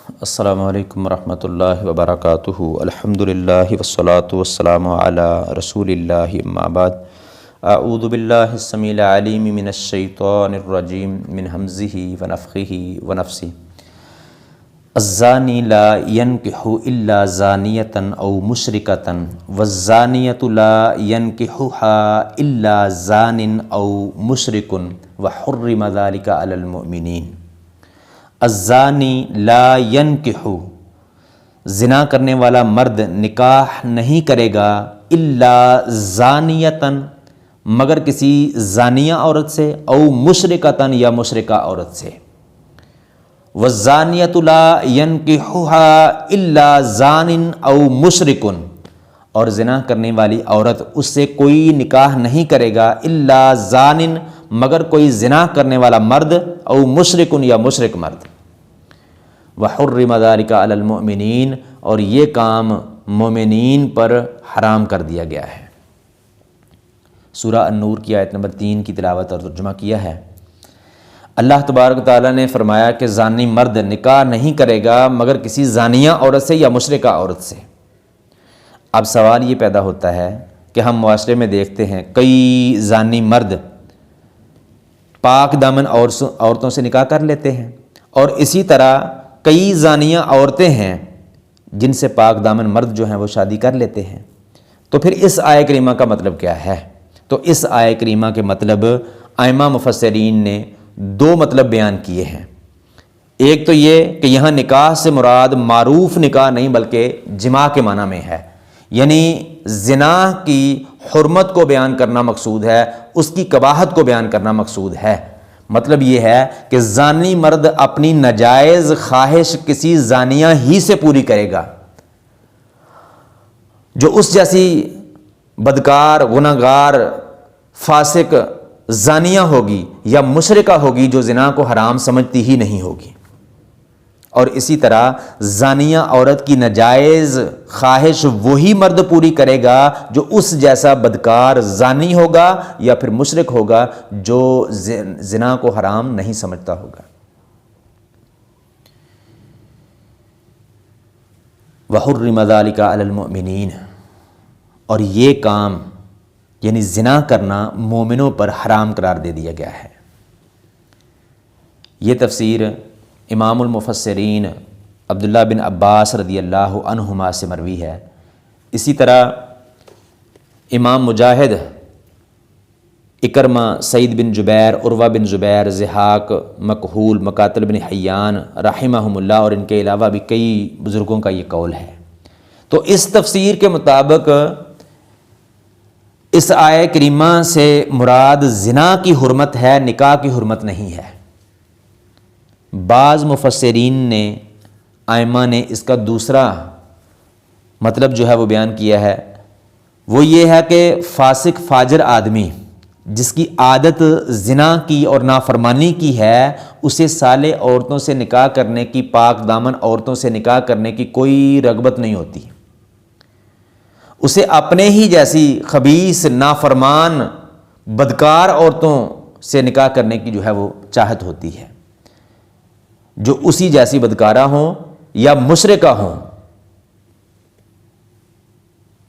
السلام علیکم ورحمۃ اللہ وبرکاتہ۔ الحمدللہ والصلاة والسلام علی رسول اللہ، اما بعد۔ اعوذ باللہ السمیع العلیم من الشیطان الرجیم من ھمزہ ونفخہ ونفثہ۔ الزانی لا ینکح الا زانیۃ او مشرکۃ والزانیۃ لا ینکحها الا زان او مشرک وحرم ذلک علی المؤمنین۔ الزانی لا ینکح، زنا کرنے والا مرد نکاح نہیں کرے گا الا زانیتن، مگر کسی زانیہ عورت سے، او مشرکتن، یا مشرکہ عورت سے۔ والزانیۃ لا ینکحها الا زان او مشرک، اور زنا کرنے والی عورت اس سے کوئی نکاح نہیں کرے گا الا زان، مگر کوئی زنا کرنے والا مرد، او مشرک، یا مشرک مرد۔ وحرم ذلک علی المؤمنین، اور یہ کام مومنین پر حرام کر دیا گیا ہے۔ سورہ النور کی آیت نمبر 3 کی تلاوت اور ترجمہ کیا ہے۔ اللہ تبارک تعالیٰ نے فرمایا کہ زانی مرد نکاح نہیں کرے گا مگر کسی زانیہ عورت سے یا مشرکہ عورت سے۔ اب سوال یہ پیدا ہوتا ہے کہ ہم معاشرے میں دیکھتے ہیں کئی زانی مرد پاک دامن عورتوں سے نکاح کر لیتے ہیں، اور اسی طرح کئی زانیہ عورتیں ہیں جن سے پاک دامن مرد جو ہیں وہ شادی کر لیتے ہیں۔ تو پھر اس آیہ کریمہ کا مطلب کیا ہے؟ تو اس آیہ کریمہ کے مطلب ائمہ مفسرین نے دو مطلب بیان کیے ہیں۔ ایک تو یہ کہ یہاں نکاح سے مراد معروف نکاح نہیں بلکہ جماع کے معنی میں ہے، یعنی زنا کی حرمت کو بیان کرنا مقصود ہے، اس کی قباحت کو بیان کرنا مقصود ہے۔ مطلب یہ ہے کہ زانی مرد اپنی ناجائز خواہش کسی زانیہ ہی سے پوری کرے گا جو اس جیسی بدکار، گناہگار، فاسق زانیہ ہوگی یا مشرکہ ہوگی جو زنا کو حرام سمجھتی ہی نہیں ہوگی۔ اور اسی طرح زانیہ عورت کی ناجائز خواہش وہی مرد پوری کرے گا جو اس جیسا بدکار زانی ہوگا یا پھر مشرک ہوگا جو زنا کو حرام نہیں سمجھتا ہوگا۔ وحرم ذلک علی المؤمنین، اور یہ کام یعنی زنا کرنا مومنوں پر حرام قرار دے دیا گیا ہے۔ یہ تفسیر امام المفسرین عبداللہ بن عباس رضی اللہ عنہما سے مروی ہے۔ اسی طرح امام مجاہد، اکرمہ، سعید بن جبیر، عروہ بن زبیر، ضحاک، مکحول، مقاتل بن حیان رحمہم اللہ، اور ان کے علاوہ بھی کئی بزرگوں کا یہ قول ہے۔ تو اس تفسیر کے مطابق اس آیہ کریمہ سے مراد زنا کی حرمت ہے، نکاح کی حرمت نہیں ہے۔ بعض مفسرین نے، ائمہ نے اس کا دوسرا مطلب جو ہے وہ بیان کیا ہے، وہ یہ ہے کہ فاسق فاجر آدمی جس کی عادت زنا کی اور نافرمانی کی ہے، اسے صالح عورتوں سے نکاح کرنے کی، پاک دامن عورتوں سے نکاح کرنے کی کوئی رغبت نہیں ہوتی۔ اسے اپنے ہی جیسی خبیث، نافرمان، بدکار عورتوں سے نکاح کرنے کی جو ہے وہ چاہت ہوتی ہے، جو اسی جیسی بدکارہ ہوں یا مشرکہ ہوں۔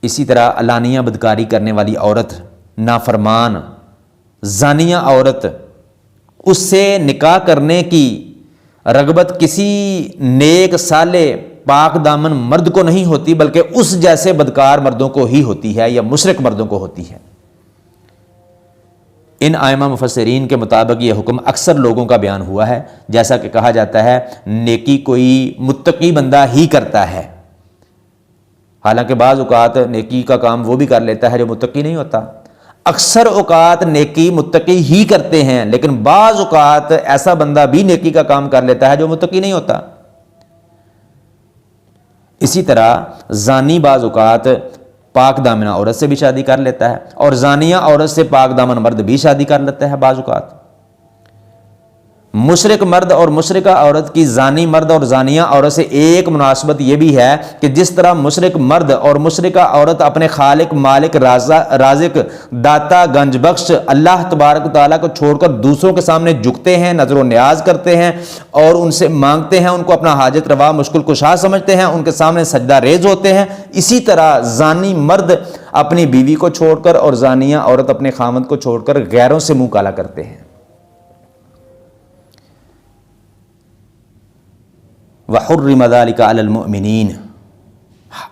اسی طرح علانیہ بدکاری کرنے والی عورت، نافرمان زانیہ عورت، اس سے نکاح کرنے کی رغبت کسی نیک، صالح، پاک دامن مرد کو نہیں ہوتی بلکہ اس جیسے بدکار مردوں کو ہی ہوتی ہے یا مشرک مردوں کو ہوتی ہے۔ ان ائمہ مفسرین کے مطابق یہ حکم اکثر لوگوں کا بیان ہوا ہے، جیسا کہ کہا جاتا ہے نیکی کوئی متقی بندہ ہی کرتا ہے، حالانکہ بعض اوقات نیکی کا کام وہ بھی کر لیتا ہے جو متقی نہیں ہوتا۔ اکثر اوقات نیکی متقی ہی کرتے ہیں، لیکن بعض اوقات ایسا بندہ بھی نیکی کا کام کر لیتا ہے جو متقی نہیں ہوتا۔ اسی طرح زانی بعض اوقات پاک دامنہ عورت سے بھی شادی کر لیتا ہے، اور زانیہ عورت سے پاک دامن مرد بھی شادی کر لیتا ہے بعض اوقات۔ مشرک مرد اور مشرکہ عورت کی زانی مرد اور زانیہ عورت سے ایک مناسبت یہ بھی ہے کہ جس طرح مشرک مرد اور مشرکہ عورت اپنے خالق مالک رازق داتا گنج بخش اللہ تبارک و تعالیٰ کو چھوڑ کر دوسروں کے سامنے جھکتے ہیں، نظر و نیاز کرتے ہیں اور ان سے مانگتے ہیں، ان کو اپنا حاجت روا مشکل کشا سمجھتے ہیں، ان کے سامنے سجدہ ریز ہوتے ہیں، اسی طرح زانی مرد اپنی بیوی کو چھوڑ کر اور زانیہ عورت اپنے خامند کو چھوڑ کر غیروں سے منہ کالا کرتے ہیں۔ وَحُرِّمَ ذَلِكَ عَلَى الْمُؤْمِنِينَ،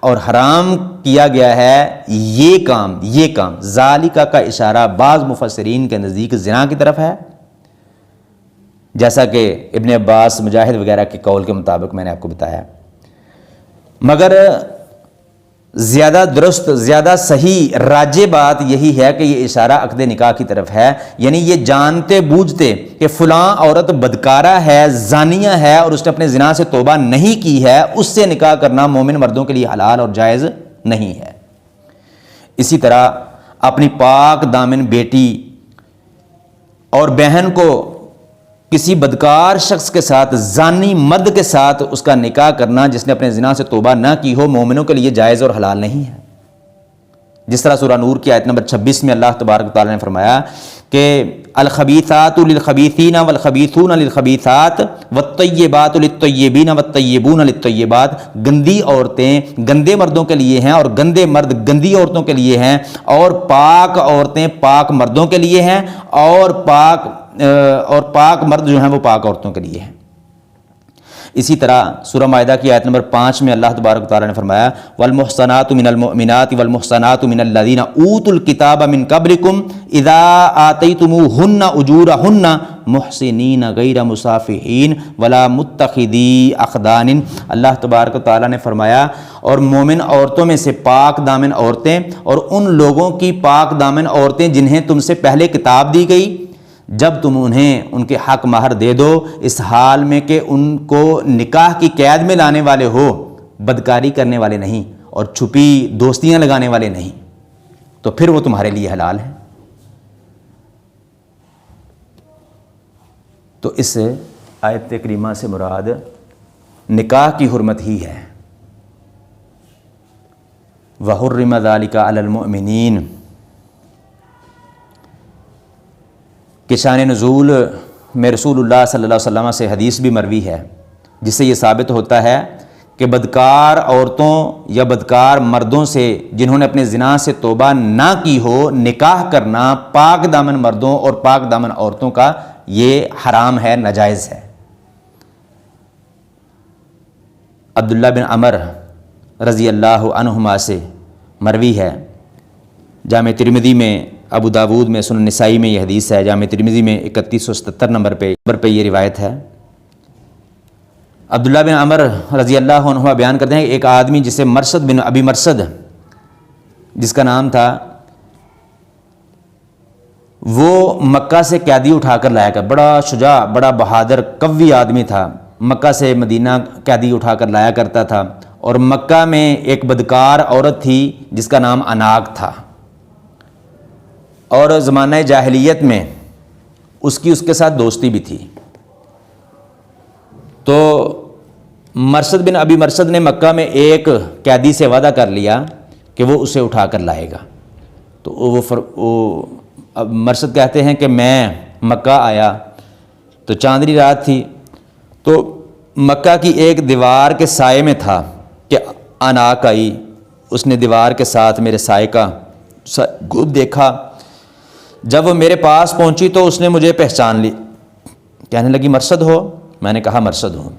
اور حرام کیا گیا ہے یہ کام ذالکہ کا اشارہ بعض مفسرین کے نزدیک زنا کی طرف ہے، جیسا کہ ابن عباس مجاہد وغیرہ کے قول کے مطابق میں نے آپ کو بتایا، مگر زیادہ درست زیادہ صحیح راجح بات یہی ہے کہ یہ اشارہ عقد نکاح کی طرف ہے، یعنی یہ جانتے بوجھتے کہ فلاں عورت بدکارہ ہے، زانیہ ہے اور اس نے اپنے زنا سے توبہ نہیں کی ہے، اس سے نکاح کرنا مومن مردوں کے لیے حلال اور جائز نہیں ہے۔ اسی طرح اپنی پاک دامن بیٹی اور بہن کو کسی بدکار شخص کے ساتھ، زانی مرد کے ساتھ اس کا نکاح کرنا جس نے اپنے زنا سے توبہ نہ کی ہو، مومنوں کے لیے جائز اور حلال نہیں ہے۔ جس طرح سورہ نور کی آیت نمبر 26 میں اللہ تبارک و تعالیٰ نے فرمایا کہ الخبیثات للخبیثین والخبیثون للخبیثات والطیبات للطیبین والطیبون للطیبات، گندی عورتیں گندے مردوں کے لیے ہیں اور گندے مرد گندی عورتوں کے لیے ہیں، اور پاک عورتیں پاک مردوں کے لیے ہیں، اور پاک مرد جو ہیں وہ پاک عورتوں کے لیے ہیں۔ اسی طرح سورہ مائدہ کی آیت نمبر 5 میں اللہ تبارک و تعالیٰ نے فرمایا والمحصنات من المؤمنات والمحصنات من الذین اوتوا الکتاب من قبلکم اذا آتیتموہن اجورہن محسنین غیر مسافحین ولا متخذی اخدان۔ اللہ تبارک و تعالیٰ نے فرمایا اور مومن عورتوں میں سے پاک دامن عورتیں اور ان لوگوں کی پاک دامن عورتیں جنہیں تم سے پہلے کتاب دی گئی، جب تم انہیں ان کے حق مہر دے دو اس حال میں کہ ان کو نکاح کی قید میں لانے والے ہو، بدکاری کرنے والے نہیں اور چھپی دوستیاں لگانے والے نہیں، تو پھر وہ تمہارے لیے حلال ہے۔ تو اس آیت کریمہ سے مراد نکاح کی حرمت ہی ہے۔ وَحُرِّمَ ذَلِكَ عَلَى الْمُؤْمِنِينَ کہ شان نزول میں رسول اللہ صلی اللہ علیہ وسلم سے حدیث بھی مروی ہے جس سے یہ ثابت ہوتا ہے کہ بدکار عورتوں یا بدکار مردوں سے جنہوں نے اپنے زنا سے توبہ نہ کی ہو نکاح کرنا پاک دامن مردوں اور پاک دامن عورتوں کا یہ حرام ہے، ناجائز ہے۔ عبداللہ بن عمر رضی اللہ عنہما سے مروی ہے، جامع ترمذی میں، ابو داود میں، سنن نسائی میں یہ حدیث ہے، جامع ترمذی میں 3177 نمبر پہ یہ روایت ہے۔ عبداللہ بن عمر رضی اللہ عنہ بیان کرتے ہیں کہ ایک آدمی جسے مرثد بن ابی مرثد جس کا نام تھا، وہ مکہ سے قیدی اٹھا کر لایا کر، بڑا شجاع بڑا بہادر قوی آدمی تھا، مکہ سے مدینہ قیدی اٹھا کر لایا کرتا تھا، اور مکہ میں ایک بدکار عورت تھی جس کا نام اناق تھا، اور زمانہ جاہلیت میں اس کے ساتھ دوستی بھی تھی۔ تو مرثد بن ابی مرثد نے مکہ میں ایک قیدی سے وعدہ کر لیا کہ وہ اسے اٹھا کر لائے گا۔ تو اب مرثد کہتے ہیں کہ میں مکہ آیا تو چاندنی رات تھی، تو مکہ کی ایک دیوار کے سائے میں تھا کہ اناق آئی، اس نے دیوار کے ساتھ میرے سائے کا دیکھا، جب وہ میرے پاس پہنچی تو اس نے مجھے پہچان لی، کہنے لگی مرثد ہو؟ میں نے کہا مرثد ہوں۔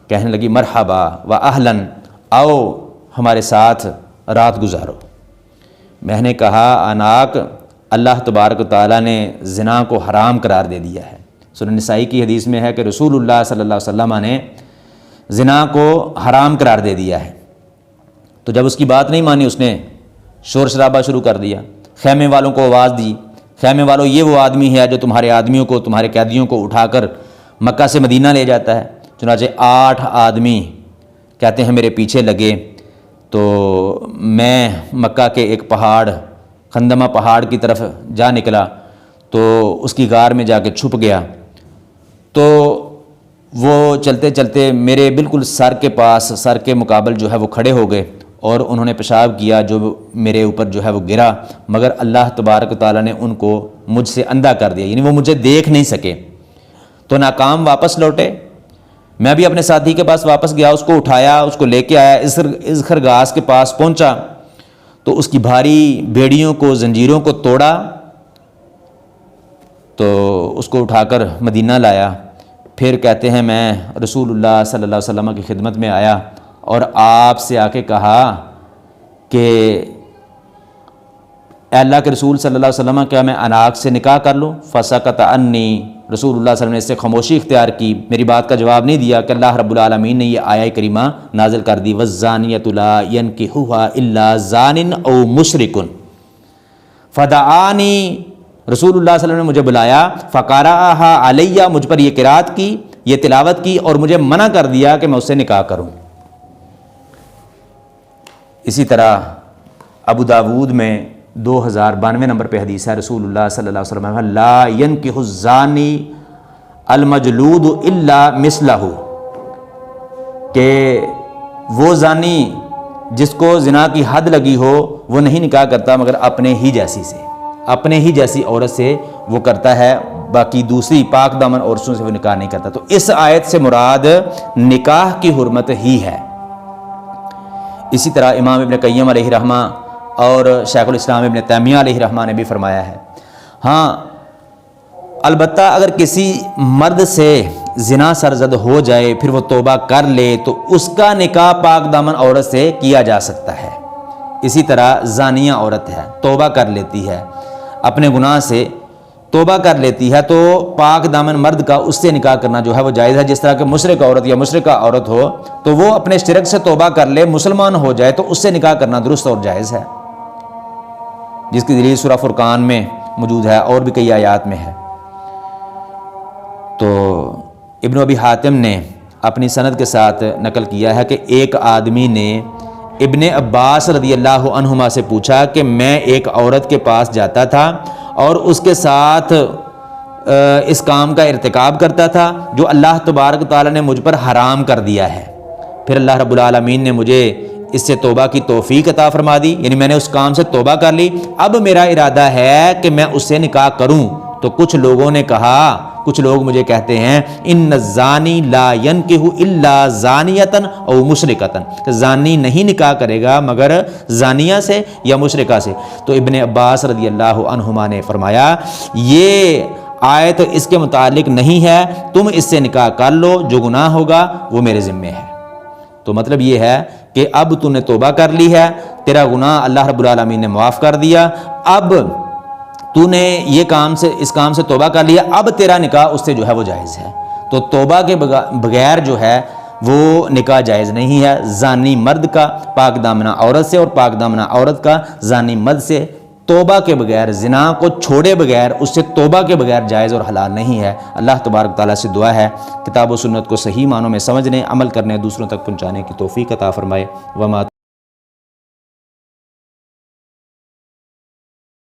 کہنے لگی مرحبا و اہلاً، آؤ ہمارے ساتھ رات گزارو۔ میں نے کہا اناق، اللہ تبارک و تعالیٰ نے زنا کو حرام قرار دے دیا ہے۔ سنن نسائی کی حدیث میں ہے کہ رسول اللہ صلی اللہ علیہ وسلم نے زنا کو حرام قرار دے دیا ہے۔ تو جب اس کی بات نہیں مانی، اس نے شور شرابہ شروع کر دیا، خیمے والوں کو آواز دی، خیمے والوں یہ وہ آدمی ہے جو تمہارے آدمیوں کو، تمہارے قیدیوں کو اٹھا کر مکہ سے مدینہ لے جاتا ہے۔ چنانچہ 8 آدمی کہتے ہیں میرے پیچھے لگے، تو میں مکہ کے ایک پہاڑ خندمہ پہاڑ کی طرف جا نکلا، تو اس کی غار میں جا کے چھپ گیا، تو وہ چلتے چلتے میرے بالکل سر کے پاس، سر کے مقابل جو ہے وہ کھڑے ہو گئے اور انہوں نے پیشاب کیا جو میرے اوپر جو ہے وہ گرا، مگر اللہ تبارک و تعالیٰ نے ان کو مجھ سے اندھا کر دیا، یعنی وہ مجھے دیکھ نہیں سکے۔ تو ناکام واپس لوٹے، میں بھی اپنے ساتھی کے پاس واپس گیا، اس کو اٹھایا، اس کو لے کے آیا، اس خرگاس کے پاس پہنچا تو اس کی بھاری بیڑیوں کو، زنجیروں کو توڑا، تو اس کو اٹھا کر مدینہ لایا۔ پھر کہتے ہیں میں رسول اللہ صلی اللہ علیہ وسلم کی خدمت میں آیا اور آپ سے آ کے کہا کہ اے اللہ کے رسول صلی اللہ علیہ وسلم، کیا میں اناق سے نکاح کر لوں؟ فسکت عنی، رسول اللہ صلی اللہ علیہ وسلم نے اس سے خاموشی اختیار کی، میری بات کا جواب نہیں دیا کہ اللہ رب العالمین نے یہ آیہ کریمہ نازل کر دی، والزانیۃ لا ینکحھھا الا زان او مشرک فدعانی، رسول اللہ صلی اللہ علیہ وسلم نے مجھے بلایا، فقرأھا علیہ، مجھ پر یہ قرات کی، یہ تلاوت کی اور مجھے منع کر دیا کہ میں اس سے نکاح کروں۔ اسی طرح ابو داود میں 2092 نمبر پہ حدیث ہے، رسول اللہ صلی اللہ علیہ وسلم لا ینکح الزانی المجلود الا مثلہ، کہ وہ زانی جس کو زنا کی حد لگی ہو وہ نہیں نکاح کرتا مگر اپنے ہی جیسی سے، اپنے ہی جیسی عورت سے وہ کرتا ہے، باقی دوسری پاک دامن عورتوں سے وہ نکاح نہیں کرتا۔ تو اس آیت سے مراد نکاح کی حرمت ہی ہے۔ اسی طرح امام ابن قیم علیہ رحمہ اور شیخ الاسلام ابن تیمیہ علیہ رحمہ نے بھی فرمایا ہے، ہاں البتہ اگر کسی مرد سے زنا سرزد ہو جائے پھر وہ توبہ کر لے تو اس کا نکاح پاک دامن عورت سے کیا جا سکتا ہے۔ اسی طرح زانیہ عورت ہے، توبہ کر لیتی ہے، اپنے گناہ سے توبہ کر لیتی ہے تو پاک دامن مرد کا اس سے نکاح کرنا جو ہے وہ جائز ہے۔ جس طرح کہ مشرک عورت یا مشرکہ عورت ہو تو وہ اپنے شرک سے توبہ کر لے، مسلمان ہو جائے تو اس سے نکاح کرنا درست اور جائز ہے، جس کی دلیل سورہ فرقان میں موجود ہے اور بھی کئی آیات میں ہے۔ تو ابن ابی حاتم نے اپنی سند کے ساتھ نقل کیا ہے کہ ایک آدمی نے ابن عباس رضی اللہ عنہما سے پوچھا کہ میں ایک عورت کے پاس جاتا تھا اور اس کے ساتھ اس کام کا ارتکاب کرتا تھا جو اللہ تبارک تعالیٰ نے مجھ پر حرام کر دیا ہے، پھر اللہ رب العالمین نے مجھے اس سے توبہ کی توفیق عطا فرما دی، یعنی میں نے اس کام سے توبہ کر لی، اب میرا ارادہ ہے کہ میں اس سے نکاح کروں۔ تو کچھ لوگوں نے کہا، کچھ لوگ مجھے کہتے ہیں ان الزانی لا ینکح الا زانیۃ او مشرکۃ، کہ زانی نہیں نکاح کرے گا مگر زانیہ سے یا مشرکہ سے۔ تو ابن عباس رضی اللہ عنہما نے فرمایا یہ آیت اس کے متعلق نہیں ہے، تم اس سے نکاح کر لو، جو گناہ ہوگا وہ میرے ذمے ہے۔ تو مطلب یہ ہے کہ اب تو نے توبہ کر لی ہے، تیرا گناہ اللہ رب العالمین نے معاف کر دیا، اب تو نے یہ اس کام سے توبہ کر لیا، اب تیرا نکاح اس سے جو ہے وہ جائز ہے۔ تو توبہ کے بغیر جو ہے وہ نکاح جائز نہیں ہے، زانی مرد کا پاک دامنہ عورت سے اور پاک دامنہ عورت کا زانی مرد سے توبہ کے بغیر، زنا کو چھوڑے بغیر، اس سے توبہ کے بغیر جائز اور حلال نہیں ہے۔ اللہ تبارک تعالیٰ سے دعا ہے کتاب و سنت کو صحیح معنوں میں سمجھنے، عمل کرنے، دوسروں تک پہنچانے کی توفیق عطا فرمائے۔ وما